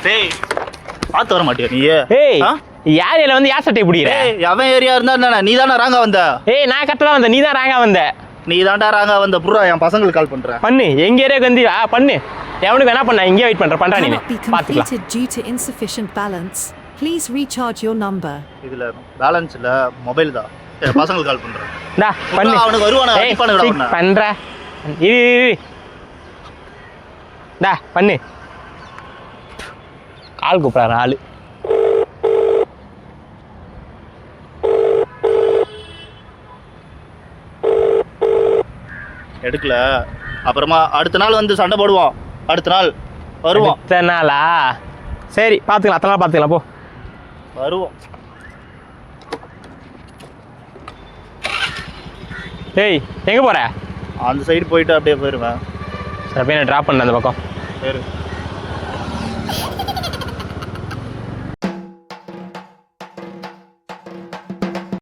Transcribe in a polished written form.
டேய் பார்த்து வர மாட்டியா நீ? ஏய் யார் ஏரியால வந்து யார் சட்டை பிடிக்கிற? அவன் ஏரியா இருந்தா என்ன, நீ தானே ராங்கா வந்த? ஏய் நான் கரெக்டாக தான் வந்தேன், நீ தான் ராங்கா வந்த. நீ தான்டா ராங்கா வந்த. புறா என் பசங்களுக்கு கால் பண்றேன். பண்ணு, எங்க ஏரியாவுக்கு வந்து பண்ணு. எவனுக்கு வேணா பண்ண, இங்கே வெயிட் பண்றா நீ. பாத்துக்கலாம். due to insufficient balance. Please recharge your number. இதுல பேலன்ஸ் இல்ல, மொபைல் தான். பசங்களுக்கு கால் பண்றேன். டா பண்ணு. அவனுக்கு வருவானா? அடிப்பானுடா அவன. பண்றா. இரு. டா பண்ணு. கால் கூப்பிடுறாரு ஆளு. எடுக்கல. அப்புறமா அடுத்த நாள் வந்து சண்டை போடுவோம். அடுத்த நாள் வருவோம். அடுத்த நாளா? சரி பார்த்துக்கலாம், அத்தனை நாள் பார்த்துக்கலாம் போ. வருவோம். ஏய் எங்கே போகிற? அந்த சைடு போயிட்டு அப்படியே போயிடுவேன். சரி போய் நான் ட்ராப் பண்ணேன் அந்த பக்கம். சரி.